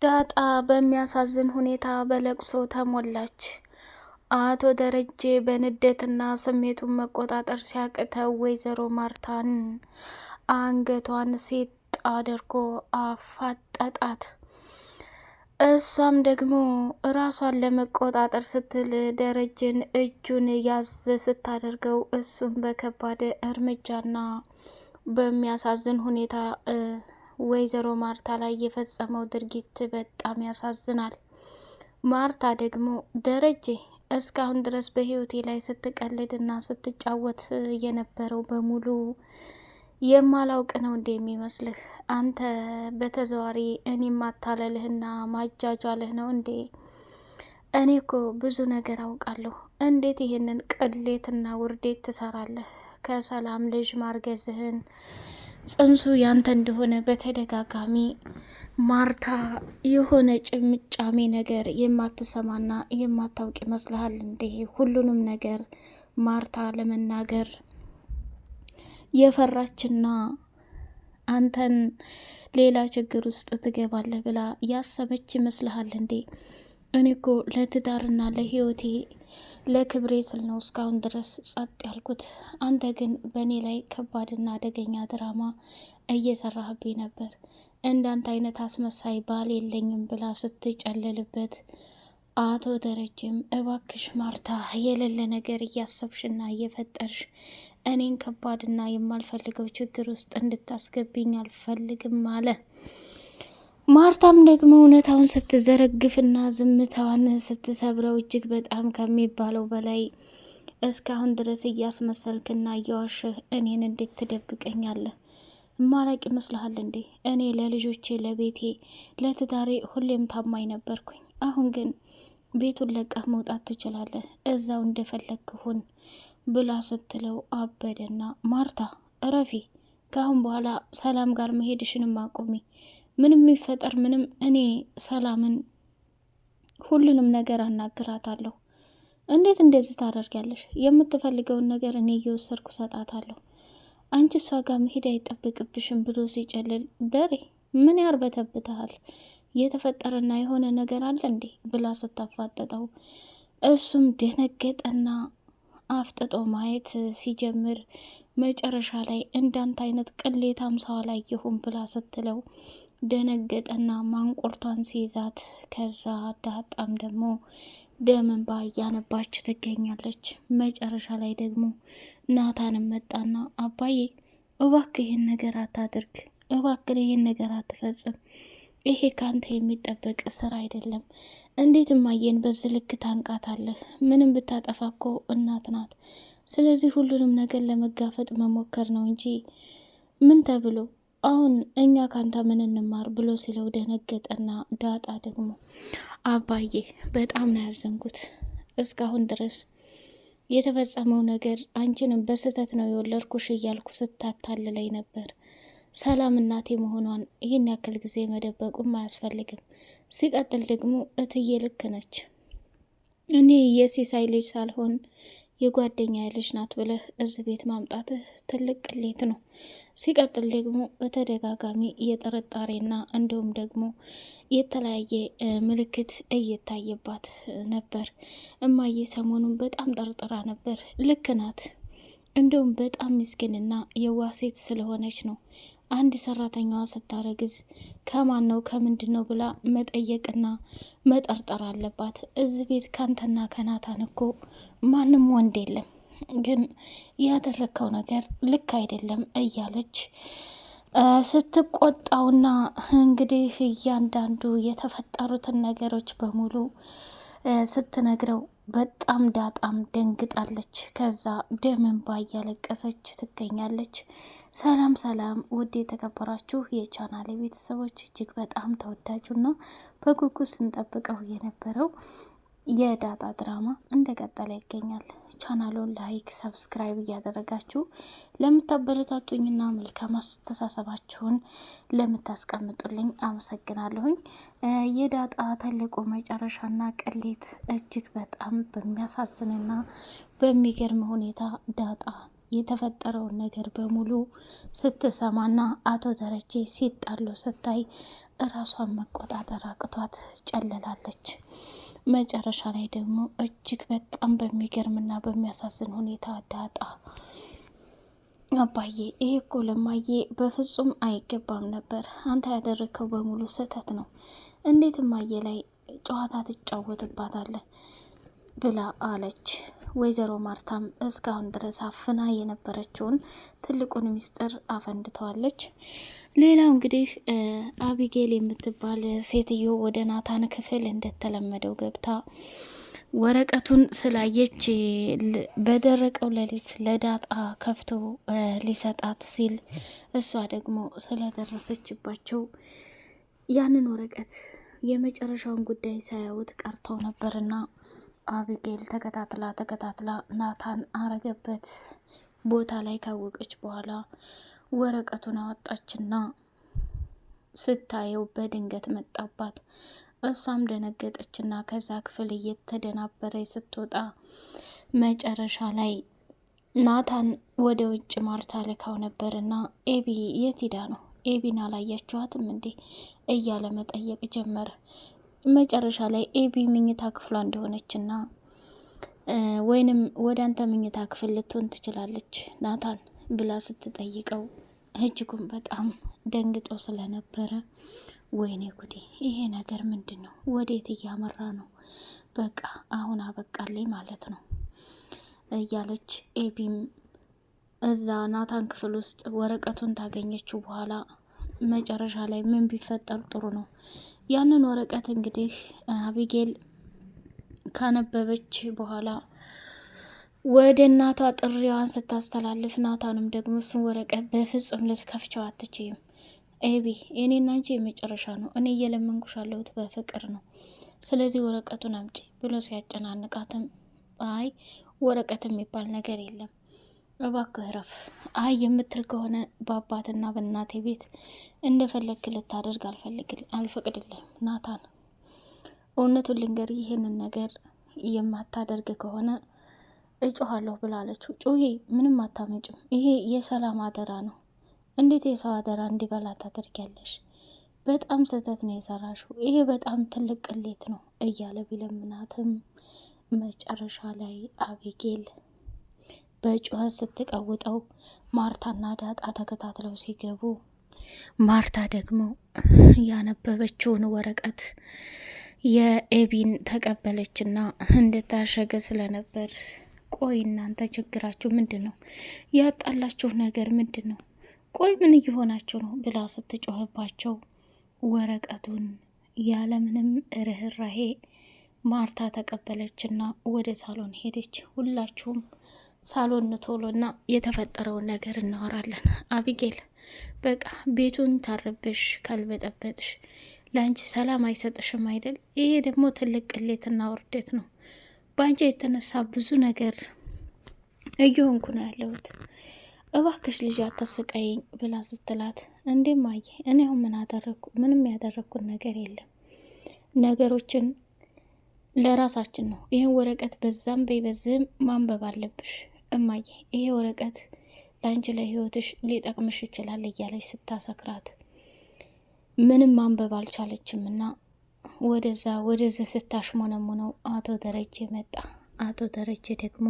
ዳጣ በሚያሳዝን ሁኔታ በለቅሶ ተሞላች። አቶ ደረጀ በንዴትና ስሜቱን መቆጣጠር ሲያቅተው ወይዘሮ ማርታን አንገቷን ሴት አድርጎ አፋጠጣት። እሷም ደግሞ ራሷን ለመቆጣጠር ስትል ደረጀን እጁን ያዝ ስታደርገው እሱም በከባድ እርምጃና በሚያሳዝን ሁኔታ ወይዘሮ ማርታ ላይ የፈጸመው ድርጊት በጣም ያሳዝናል። ማርታ ደግሞ ደረጀ እስካሁን ድረስ በህይወቴ ላይ ስትቀልድና ስትጫወት የነበረው በሙሉ የማላውቅ ነው እንዴ የሚመስልህ? አንተ በተዘዋሪ እኔ ማታለልህና ማጃጃልህ ነው እንዴ? እኔ እኮ ብዙ ነገር አውቃለሁ። እንዴት ይህንን ቅሌትና ውርዴት ትሰራለህ? ከሰላም ልጅ ማርገዝህን ጽንሱ ያንተ እንደሆነ በተደጋጋሚ ማርታ የሆነ ጭምጫሜ ነገር የማትሰማና የማታውቅ ይመስልሃል እንዴ? ሁሉንም ነገር ማርታ ለመናገር የፈራችና አንተን ሌላ ችግር ውስጥ ትገባለህ ብላ ያሰበች ይመስልሃል እንዴ? እኔ እኮ ለትዳርና ለህይወቴ ለክብሬ ስል ነው እስካሁን ድረስ ጸጥ ያልኩት። አንተ ግን በእኔ ላይ ከባድና አደገኛ ድራማ እየሰራህብኝ ነበር። እንዳንተ አይነት አስመሳይ ባል የለኝም ብላ ስትጨልልበት አቶ ደረጀም እባክሽ ማርታ የሌለ ነገር እያሰብሽና እየፈጠርሽ እኔን ከባድና የማልፈልገው ችግር ውስጥ እንድታስገብኝ አልፈልግም አለ። ማርታም ደግሞ እውነታውን ስትዘረግፍና ዝምታዋን ስትሰብረው እጅግ በጣም ከሚባለው በላይ እስካሁን ድረስ እያስመሰልክና እየዋሸህ እኔን እንዴት ትደብቀኛለህ? ማላቅ ይመስልሃል እንዴ? እኔ ለልጆቼ፣ ለቤቴ፣ ለትዳሬ ሁሌም ታማኝ ነበርኩኝ። አሁን ግን ቤቱን ለቀህ መውጣት ትችላለህ፣ እዛው እንደፈለግሁን ብላ ስትለው አበደና ማርታ እረፊ፣ ከአሁን በኋላ ሰላም ጋር መሄድሽንም አቁሚ። ምንም የሚፈጠር ምንም፣ እኔ ሰላምን ሁሉንም ነገር አናግራታለሁ። እንዴት እንደዚህ ታደርጊያለሽ? የምትፈልገውን ነገር እኔ እየወሰድኩ ሰጣታለሁ። አንቺ እሷ ጋር መሄድ አይጠብቅብሽም ብሎ ሲጨልል ደሬ ምን ያርበተብተሃል? የተፈጠረና የሆነ ነገር አለ እንዴ ብላ ስታፋጠጠው እሱም ደነገጠና አፍጥጦ ማየት ሲጀምር መጨረሻ ላይ እንዳንተ አይነት ቅሌታም ሰው አላየሁም ብላ ስትለው ደነገጠና ማንቁርቷን ሲይዛት ከዛ ዳጣም ደግሞ ደም እንባ እያነባች ትገኛለች። መጨረሻ ላይ ደግሞ ናታንም መጣና አባዬ እባክህ ይህን ነገር አታድርግ፣ እባክህ ይህን ነገር አትፈጽም፣ ይሄ ካንተ የሚጠበቅ ስራ አይደለም። እንዴት እማዬን በዚህ ልክ ታንቃታለህ? ምንም ብታጠፋ እኮ እናት ናት። ስለዚህ ሁሉንም ነገር ለመጋፈጥ መሞከር ነው እንጂ ምን ተብሎ አሁን እኛ ካንተ ምን እንማር ብሎ ሲለው ደነገጠና ዳጣ ደግሞ አባዬ በጣም ነው ያዘንኩት። እስካሁን ድረስ የተፈጸመው ነገር አንቺንም በስህተት ነው የወለድኩሽ እያልኩ ስታታልለኝ ነበር። ሰላም እናቴ መሆኗን ይህን ያክል ጊዜ መደበቁም አያስፈልግም። ሲቀጥል ደግሞ እትዬ ልክ ነች። እኔ የሲሳይ ልጅ ሳልሆን የጓደኛ ልጅ ናት ብለህ እዚህ ቤት ማምጣትህ ትልቅ ቅሌት ነው። ሲቀጥል ደግሞ በተደጋጋሚ የጥርጣሬና እንዲሁም ደግሞ የተለያየ ምልክት እየታየባት ነበር። እማዬ ሰሞኑን በጣም ጠርጥራ ነበር። ልክ ናት። እንዲሁም በጣም ምስኪንና የዋህ ሴት ስለሆነች ነው። አንድ ሰራተኛዋ ስታረግዝ ከማን ነው ከምንድን ነው ብላ መጠየቅና መጠርጠር አለባት። እዚህ ቤት ካንተና ከናታን እኮ ማንም ወንድ የለም፣ ግን ያደረግከው ነገር ልክ አይደለም እያለች ስትቆጣውና እንግዲህ እያንዳንዱ የተፈጠሩትን ነገሮች በሙሉ ስትነግረው በጣም ዳጣም ደንግጣለች። ከዛ ደም እንባ እያለቀሰች ትገኛለች። ሰላም ሰላም! ውድ የተከበራችሁ የቻናሌ ቤተሰቦች እጅግ በጣም ተወዳጁና በጉጉት ስንጠብቀው የነበረው የዳጣ ድራማ እንደቀጠለ ይገኛል። ቻናሉን ላይክ፣ ሰብስክራይብ እያደረጋችሁ ለምታበረታቱኝና መልካም አስተሳሰባችሁን ለምታስቀምጡልኝ አመሰግናለሁኝ። የዳጣ ትልቁ መጨረሻና ቅሌት እጅግ በጣም በሚያሳዝንና በሚገርም ሁኔታ ዳጣ የተፈጠረውን ነገር በሙሉ ስትሰማና አቶ ደረጀ ሲጣሉ ስታይ እራሷን መቆጣጠር አቅቷት ጨልላለች። መጨረሻ ላይ ደግሞ እጅግ በጣም በሚገርምና በሚያሳዝን ሁኔታ ዳጣ አባዬ ይሄ እኮ ለማዬ በፍጹም አይገባም ነበር። አንተ ያደረግከው በሙሉ ስህተት ነው። እንዴት እማዬ ላይ ጨዋታ ትጫወትባታለህ? ብላ አለች። ወይዘሮ ማርታም እስካሁን ድረስ አፍና የነበረችውን ትልቁን ሚስጥር አፈንድተዋለች። ሌላው እንግዲህ አቢጌል የምትባል ሴትዮ ወደ ናታን ክፍል እንደተለመደው ገብታ ወረቀቱን ስላየች በደረቀው ሌሊት ለዳጣ ከፍቶ ሊሰጣት ሲል እሷ ደግሞ ስለደረሰችባቸው ያንን ወረቀት የመጨረሻውን ጉዳይ ሳያዩት ቀርተው ነበርና አቢጌል ተከታትላ ናታን አረገበት ቦታ ላይ ካወቀች በኋላ ወረቀቱን አወጣችና ስታየው በድንገት መጣባት። እሷም ደነገጠችና ከዛ ክፍል እየተደናበረ ስትወጣ መጨረሻ ላይ ናታን ወደ ውጭ ማርታ ልካው ነበርና ኤቢ የት ሄዳ ነው? ኤቢን አላያችኋትም እንዴ? እያለ መጠየቅ ጀመረ። መጨረሻ ላይ ኤቢ ምኝታ ክፍሏ እንደሆነችና ወይንም ወደ አንተ ምኝታ ክፍል ልትሆን ትችላለች ናታን ብላ ስትጠይቀው እጅጉን በጣም ደንግጦ ስለነበረ ወይኔ ጉዴ ይሄ ነገር ምንድን ነው? ወዴት እያመራ ነው? በቃ አሁን አበቃልኝ ማለት ነው እያለች ኤቢም እዛ ናታን ክፍል ውስጥ ወረቀቱን ታገኘችው በኋላ መጨረሻ ላይ ምን ቢፈጠር ጥሩ ነው? ያንን ወረቀት እንግዲህ አቢጌል ካነበበች በኋላ ወደ እናቷ ጥሪዋን ስታስተላልፍ ናታንም ደግሞ እሱን ወረቀት በፍጹም ልትከፍቸው አትችይም ኤቢ እኔና አንቺ የመጨረሻ ነው። እኔ እየለመንኩሽ ያለሁት በፍቅር ነው። ስለዚህ ወረቀቱን አምጪ ብሎ ሲያጨናንቃትም አይ ወረቀት የሚባል ነገር የለም እባክህ ረፍ። አይ የምትል ከሆነ በአባትና በእናቴ ቤት እንደፈለግክ ልታደርግ አልፈቅድልህም ናታን። እውነቱን ልንገር ይህንን ነገር የማታደርግ ከሆነ እጮሃለሁ ብላለችው። ጩሂ ምንም አታመጭም። ይሄ የሰላም አደራ ነው። እንዴት የሰው አደራ እንዲበላ ታደርጊያለሽ? በጣም ስህተት ነው የሰራሽው። ይሄ በጣም ትልቅ ቅሌት ነው እያለ ቢለምናትም መጨረሻ ላይ አቢጌል በጩኸት ስትቀውጠው ማርታና ዳጣ ተከታትለው ሲገቡ ማርታ ደግሞ ያነበበችውን ወረቀት የኤቢን ተቀበለችና እንደታሸገ ስለነበር ቆይ እናንተ ችግራችሁ ምንድን ነው? ያጣላችሁ ነገር ምንድን ነው? ቆይ ምን እየሆናችሁ ነው? ብላ ስትጮህባቸው ወረቀቱን ያለምንም ርህራሄ ማርታ ተቀበለችና ወደ ሳሎን ሄደች። ሁላችሁም ሳሎን ቶሎና የተፈጠረውን ነገር እናወራለን። አቢጌል በቃ ቤቱን ታረብሽ ካልበጠበጥሽ ለአንቺ ሰላም አይሰጥሽም አይደል? ይሄ ደግሞ ትልቅ ቅሌትና ውርደት ነው። በአንቺ የተነሳ ብዙ ነገር እየሆንኩ ነው ያለሁት። እባክሽ ልጅ አታስቀይኝ ብላ ስትላት እንዴ ማየ እኔ አሁን ምን አደረግኩ? ምንም ያደረግኩት ነገር የለም። ነገሮችን ለራሳችን ነው። ይህን ወረቀት በዛም በይበዝም ማንበብ አለብሽ እማዬ። ይሄ ወረቀት ለአንቺ ለህይወትሽ ሊጠቅምሽ ይችላል እያለች ስታሰክራት ምንም ማንበብ አልቻለችም እና ወደዚህ ስታሽሞነሙነው አቶ ደረጀ መጣ። አቶ ደረጀ ደግሞ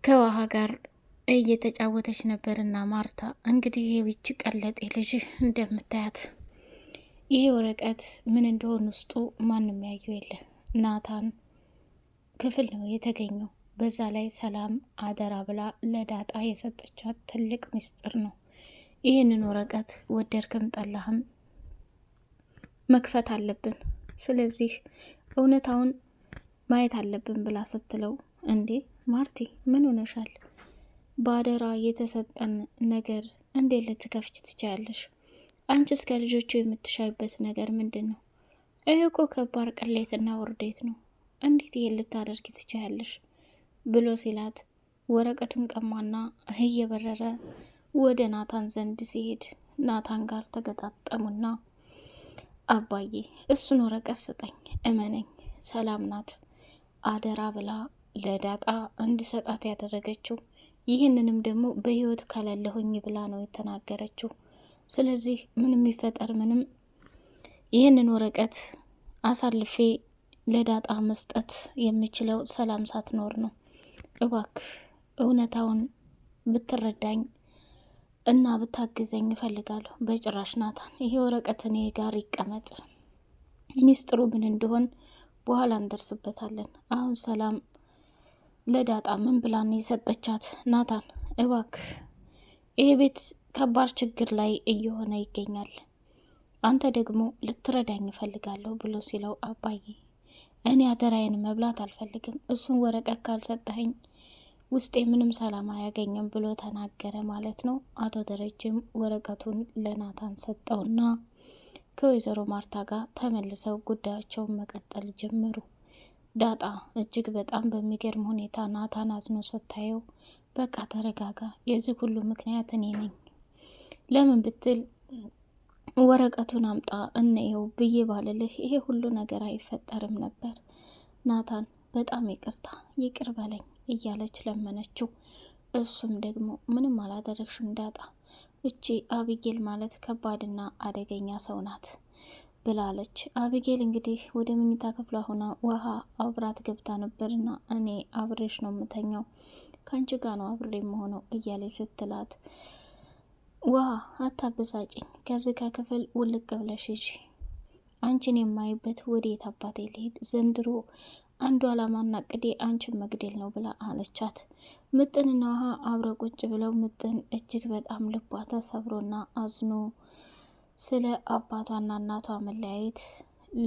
ከውሃ ጋር እየተጫወተች ነበርና ማርታ እንግዲህ ይህች ቀለጤ ልጅ እንደምታያት ይሄ ወረቀት ምን እንደሆነ ውስጡ ማንም ያየው የለ ናታን ክፍል ነው የተገኘው። በዛ ላይ ሰላም አደራ ብላ ለዳጣ የሰጠቻት ትልቅ ምስጢር ነው። ይህንን ወረቀት ወደድክም ጠላህም መክፈት አለብን፣ ስለዚህ እውነታውን ማየት አለብን ብላ ስትለው እንዴ ማርቲ ምን ሆነሻል? በአደራ የተሰጠን ነገር እንዴት ልትከፍች ትችያለሽ? አንቺ እስከ ልጆቹ የምትሻይበት ነገር ምንድን ነው? ይህ እኮ ከባድ ቅሌትና ውርዴት ነው። እንዴት ይሄን ልታደርጊ ትችያለሽ? ብሎ ሲላት ወረቀቱን ቀማና እየበረረ ወደ ናታን ዘንድ ሲሄድ ናታን ጋር ተገጣጠሙና አባዬ እሱን ወረቀት ስጠኝ፣ እመነኝ ሰላም ናት አደራ ብላ ለዳጣ እንድሰጣት ያደረገችው። ይህንንም ደግሞ በህይወት ከሌለሁኝ ብላ ነው የተናገረችው። ስለዚህ ምንም ይፈጠር ምንም ይህንን ወረቀት አሳልፌ ለዳጣ መስጠት የምችለው ሰላም ሳትኖር ነው። እባክህ እውነታውን ብትረዳኝ እና ብታግዘኝ እፈልጋለሁ። በጭራሽ ናታን፣ ይሄ ወረቀት እኔ ጋር ይቀመጥ። ሚስጥሩ ምን እንደሆን በኋላ እንደርስበታለን። አሁን ሰላም ለዳጣ ምን ብላን የሰጠቻት? ናታን እባክህ ይሄ ቤት ከባድ ችግር ላይ እየሆነ ይገኛል። አንተ ደግሞ ልትረዳኝ እፈልጋለሁ ብሎ ሲለው፣ አባዬ እኔ አደራዬን መብላት አልፈልግም። እሱን ወረቀት ካልሰጠኸኝ ውስጤ ምንም ሰላም አያገኝም ብሎ ተናገረ ማለት ነው። አቶ ደረጀም ወረቀቱን ለናታን ሰጠውና ከወይዘሮ ማርታ ጋር ተመልሰው ጉዳያቸውን መቀጠል ጀመሩ። ዳጣ እጅግ በጣም በሚገርም ሁኔታ ናታን አዝኖ ስታየው፣ በቃ ተረጋጋ፣ የዚህ ሁሉ ምክንያት እኔ ነኝ። ለምን ብትል ወረቀቱን አምጣ እንየው ብዬ ባልልህ ይሄ ሁሉ ነገር አይፈጠርም ነበር። ናታን በጣም ይቅርታ፣ ይቅር በለኝ እያለች ለመነችው። እሱም ደግሞ ምንም አላደረግሽም ዳጣ፣ እቺ አቢጌል ማለት ከባድና አደገኛ ሰው ናት ብላለች። አቢጌል እንግዲህ ወደ መኝታ ክፍሏ ሆና ውሃ አብራት ገብታ ነበርና እኔ አብሬሽ ነው የምተኛው፣ ከአንቺ ጋር ነው አብሬ የምሆነው እያለች ስትላት፣ ውሃ አታበሳጭኝ፣ ከዚህ ከክፍል ውልቅ ብለሽ ሂጂ፣ አንቺን የማይበት ወዴት አባቴ ልሄድ፣ ዘንድሮ አንዱ አላማና ቅዴ አንቺን መግደል ነው ብላ አለቻት። ምጥንና ውሃ አብረ ቁጭ ብለው ምጥን እጅግ በጣም ልቧ ተሰብሮና አዝኖ ስለ አባቷና እናቷ መለያየት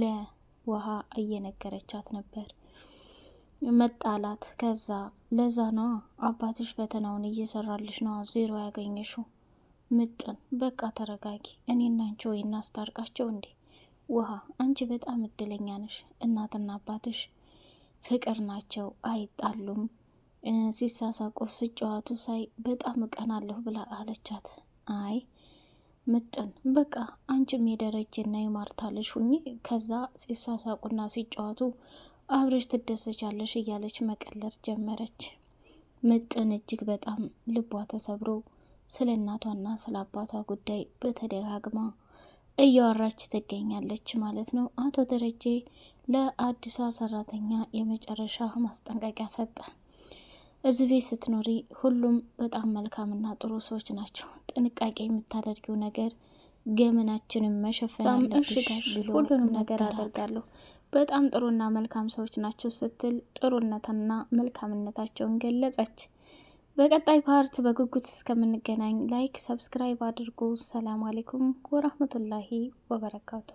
ለውሃ እየነገረቻት ነበር። መጣላት ከዛ ለዛ ነዋ አባትሽ ፈተናውን እየሰራልሽ ነዋ ዜሮ ያገኘሽው። ምጥን በቃ ተረጋጊ፣ እኔና አንቺ ወይ እናስታርቃቸው እንዴ? ውሃ አንቺ በጣም እድለኛ ነሽ፣ እናትና አባትሽ ፍቅር ናቸው፣ አይጣሉም፣ ሲሳሳቁ ሲጨዋቱ ሳይ በጣም እቀናለሁ ብላ አለቻት። አይ ምጥን በቃ አንቺም የደረጀና የማርታ ልጅ ሁኚ፣ ከዛ ሲሳሳቁና ሲጫወቱ አብረሽ ትደሰቻለሽ እያለች መቀለር ጀመረች። ምጥን እጅግ በጣም ልቧ ተሰብሮ ስለ እናቷና ስለ አባቷ ጉዳይ በተደጋግማ እያወራች ትገኛለች ማለት ነው። አቶ ደረጀ ለአዲሷ ሰራተኛ የመጨረሻ ማስጠንቀቂያ ሰጠ። እዚህ ቤት ስትኖሪ ሁሉም በጣም መልካምና ጥሩ ሰዎች ናቸው። ጥንቃቄ የምታደርጊው ነገር ገመናችንን መሸፈን አለብሽ ብሎ ሁሉንም ነገር አደርጋለሁ፣ በጣም ጥሩና መልካም ሰዎች ናቸው ስትል ጥሩነትና መልካምነታቸውን ገለጸች። በቀጣይ ፓርት በጉጉት እስከምንገናኝ ላይክ፣ ሰብስክራይብ አድርጉ። ሰላም አለይኩም ወራህመቱላሂ ወበረካቱ።